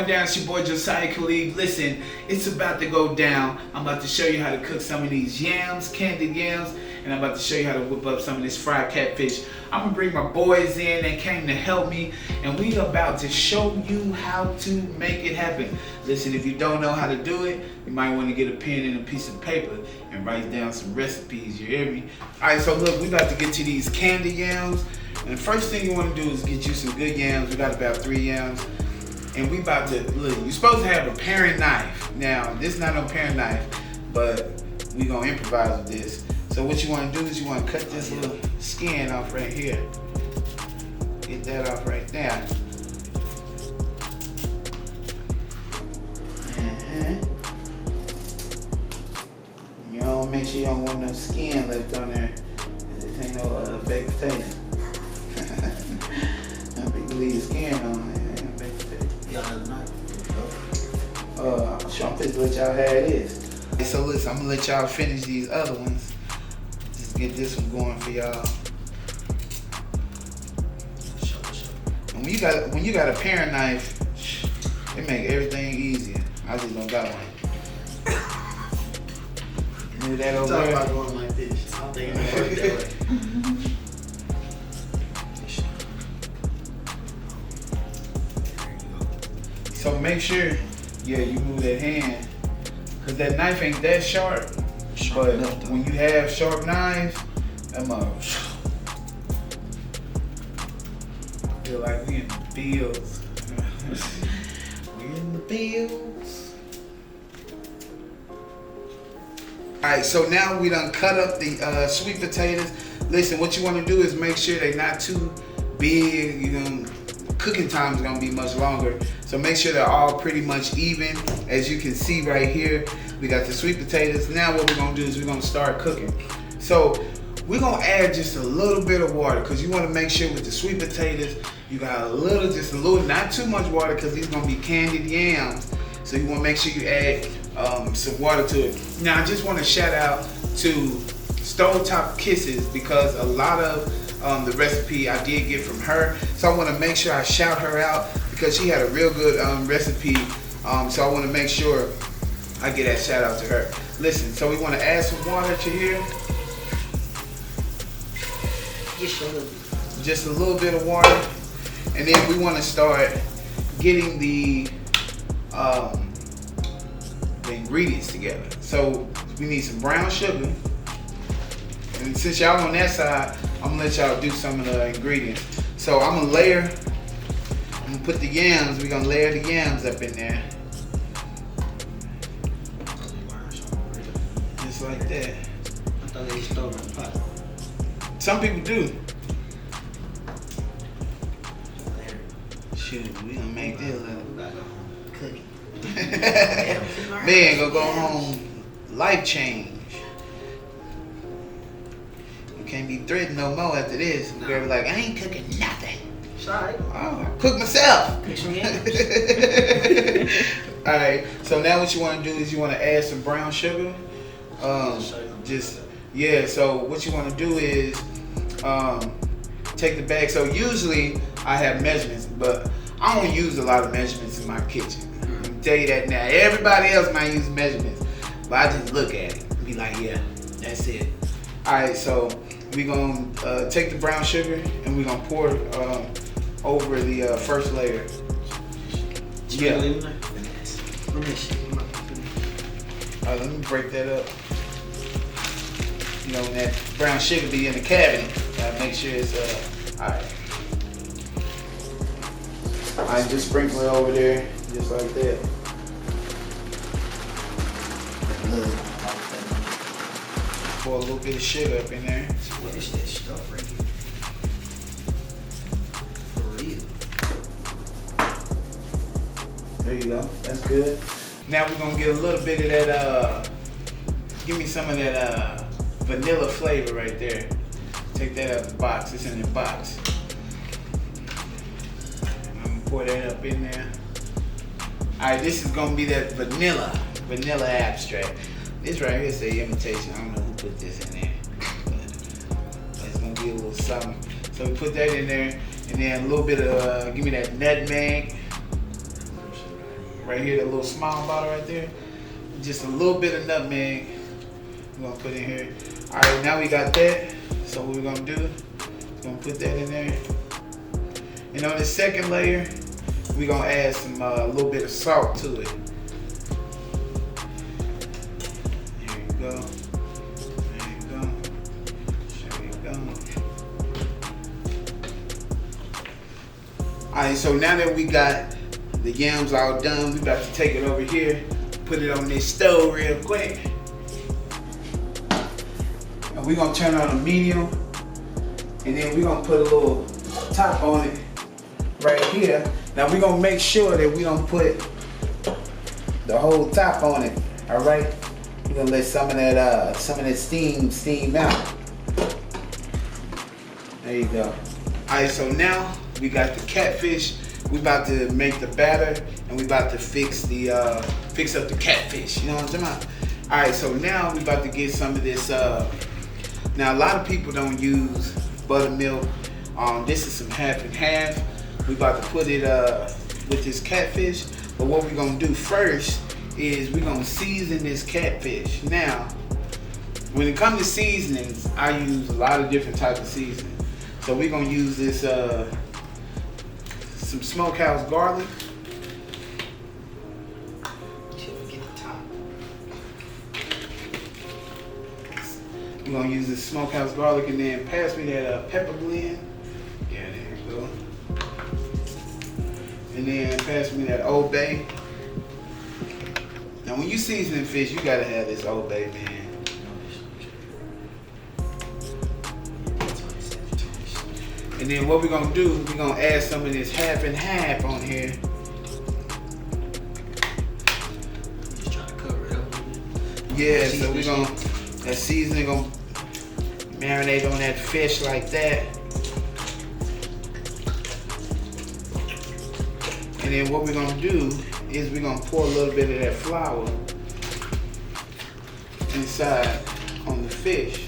going down? It's your boy Josiah Khalid. Listen, it's about to go down. I'm about to show you how to cook some of these yams, candied yams, and I'm about to show you how to whip up some of this fried catfish. I'm gonna bring my boys in. They came to help me, and we about to show you how to make it happen. Listen, if you don't know how to do it, you might want to get a pen and a piece of paper and write down some recipes, you hear me? All right, so look, we about to get to these candied yams. And the first thing you want to do is get you some good yams. We got about 3 yams. And we about to, look, you're supposed to have a paring knife. Now, this is not no paring knife, but we gonna improvise with this. So what you wanna do is you wanna cut this little skin off right here. Get that off right there. You know, make sure you don't want no skin left on there. This ain't no baked potato. People leave skin on there. I'm just let y'all have this. So listen, I'm gonna let y'all finish these other ones. Just get this one going for y'all. And when you got a paring knife, it make everything easier. I just don't got one. Move that over there. Talk about going like this. I don't think it's gonna work that way. So make sure, yeah, you move that hand, cause that knife ain't that sharp. But when you have sharp knives, I'm feel like we in the fields. We in the fields. All right, so now we done cut up the sweet potatoes. Listen, what you want to do is make sure they're not too big. You know, cooking time is gonna be much longer. So make sure they're all pretty much even. As you can see right here, we got the sweet potatoes. Now what we're gonna do is we're gonna start cooking. So we're gonna add just a little bit of water, because you wanna make sure with the sweet potatoes, you got just a little, not too much water, because these gonna be candied yams. So you wanna make sure you add some water to it. Now I just wanna shout out to Stovetop Kisses, because a lot of the recipe I did get from her. So I wanna make sure I shout her out, because she had a real good recipe. So I wanna make sure I get that shout out to her. Listen, so we wanna add some water to here. Just a little bit of water. And then we wanna start getting the ingredients together. So we need some brown sugar. And since y'all on that side, I'm gonna let y'all do some of the ingredients. So I'm gonna put the yams, we're gonna layer the yams up in there. Just like that. I thought they stole the pot. Some people do. Shoot, we gonna make this little cookie. Man, gonna go home, life change. You can't be threatened no more after this. The girl be like, I ain't cooking nothing. Sorry. Oh, I cook myself. Cook some yams. Alright, so now what you wanna do is you wanna add some brown sugar. So what you wanna do is take the bag. So usually I have measurements, but I don't use a lot of measurements in my kitchen. I'm gonna tell you that now. Everybody else might use measurements, but I just look at it and be like, yeah, that's it. Alright, so we're gonna take the brown sugar and we're gonna pour over the first layer. Yeah. Let me break that up. You know, when that brown sugar be in the cabinet, gotta make sure it's alright. Alright, just sprinkle it over there, just like that. Pour a little bit of sugar up in there. What is that stuff right here? For real. There you go. That's good. Now we're gonna get a little bit of that. Give me some of that vanilla flavor right there. Take that out of the box. It's in the box. I'm gonna pour that up in there. All right, this is gonna be that vanilla abstract. This right here say imitation. I don't know who put this in there, but it's gonna be a little something. So we put that in there, and then a little bit of give me that nutmeg. right here, that little small bottle right there. Just a little bit of nutmeg we're gonna put in here. All right, now we got that. So what we're gonna do, we're gonna put that in there. And on the second layer, we're gonna add some a little bit of salt to it. There you go. There you go. There you go. All right, so now that we got the yams all done, we about to take it over here, put it on this stove real quick. And we're gonna turn on a medium, and then we're gonna put a little top on it right here. Now we're gonna make sure that we don't put the whole top on it. All right, we're gonna let some of that steam out. There you go. All right, so now we got the catfish. We about to make the batter, and we about to fix up the catfish. You know what I'm talking about? All right, so now we about to get some of this. Now a lot of people don't use buttermilk. This is some half and half. We about to put it with this catfish. But what we're gonna do first is we're gonna season this catfish. Now, when it comes to seasonings, I use a lot of different types of seasoning. So we're gonna use this some smokehouse garlic. We're gonna use this smokehouse garlic, and then pass me that pepper blend. Yeah, there you go. And then pass me that Old Bay. Now when you seasoning fish, you gotta have this Old Bay, man. And then what we're gonna do, we're gonna add some of this half and half on here. Just trying to cover it up. Yeah, so we're gonna, that seasoning gonna marinate on that fish like that. And then what we're gonna do is we're gonna pour a little bit of that flour inside on the fish.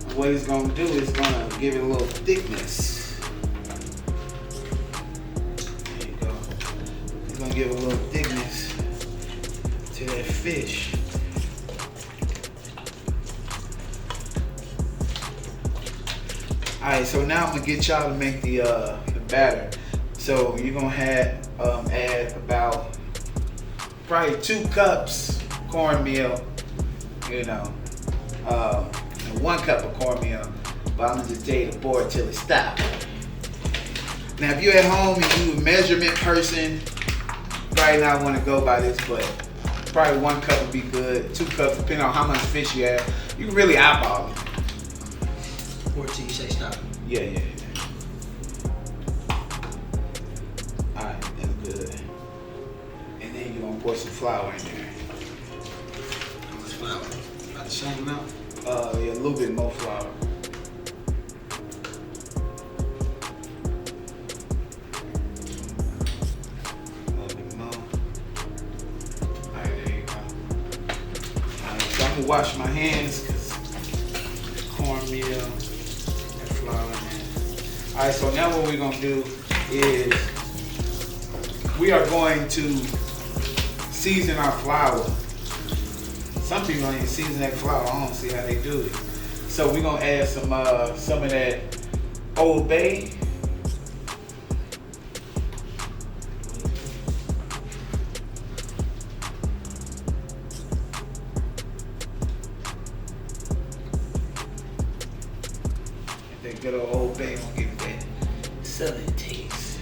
And what it's gonna do is gonna give it a little thickness. There you go. It's gonna give a little thickness to that fish. All right, so now I'm gonna get y'all to make the batter. So you're gonna add about probably 2 cups cornmeal, you know, and 1 cup of cornmeal. But I'm gonna just tell you to pour it till it stops. Now, if you're at home and you're a measurement person, you probably not want to go by this, but probably 1 cup would be good. 2 cups, depending on how much fish you have. You can really eyeball it. Or till you say stop. Yeah. Alright, that's good. And then you're gonna pour some flour in there. How much flour? About the same amount? Yeah, a little bit more flour. A little bit more. Alright, there you go. Alright, so I'm gonna wash my hands because cornmeal. Flour in there. All right, so now what we're gonna do is we are going to season our flour. Some people don't even season that flour. I don't see how they do it. So we're gonna add some of that Old Bay. That good old Bay gonna give it that southern taste.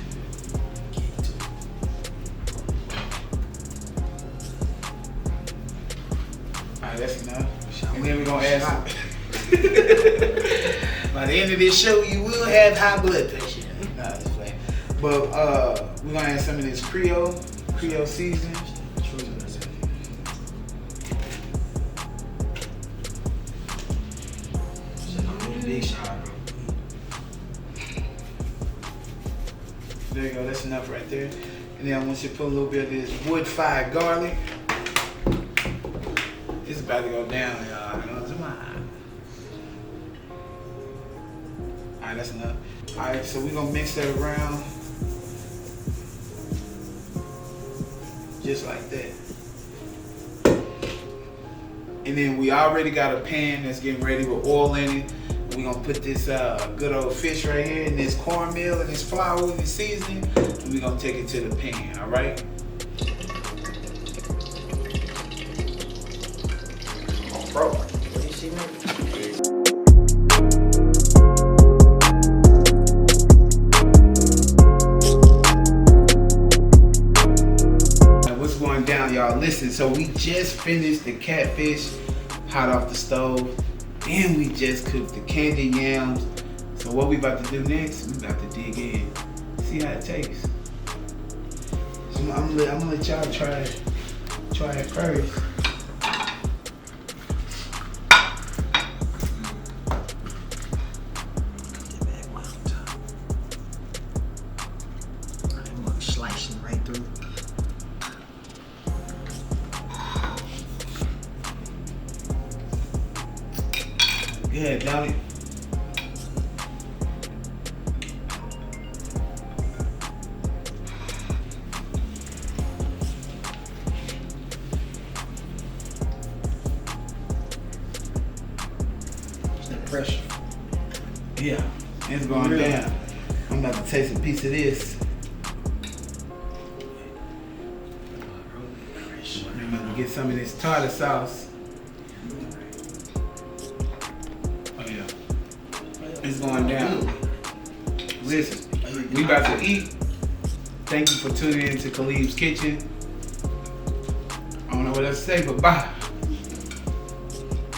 Alright, that's enough. And then we're gonna add some. By the end of this show, you will have high blood pressure. Nah, just playing. But we're gonna add some of this Creole seasoning. Big shot, bro. There you go, that's enough right there. And then I want you to put a little bit of this wood-fired garlic. It's about to go down, y'all. You know what I'm talking about? Alright, that's enough. Alright, so we're gonna mix that around. just like that. And then we already got a pan that's getting ready with oil in it. We're gonna put this good old fish right here and this cornmeal and this flour and this seasoning, and we're gonna take it to the pan, all right? Oh, bro, what do you see, man? What's going down, y'all? Listen, so we just finished the catfish hot off the stove. And we just cooked the candied yams. So what we about to do next, we about to dig in. See how it tastes. I'm gonna let y'all try it first. I'm gonna slice it right through. Yeah, down it. It's that pressure. Yeah, it's going down. I'm about to taste a piece of this. I'm about to get some of this tartar sauce. Oh yeah, it's going down. Listen, we about to eat. Thank you for tuning in to Khalib's Kitchen. I don't know what else to say, but bye.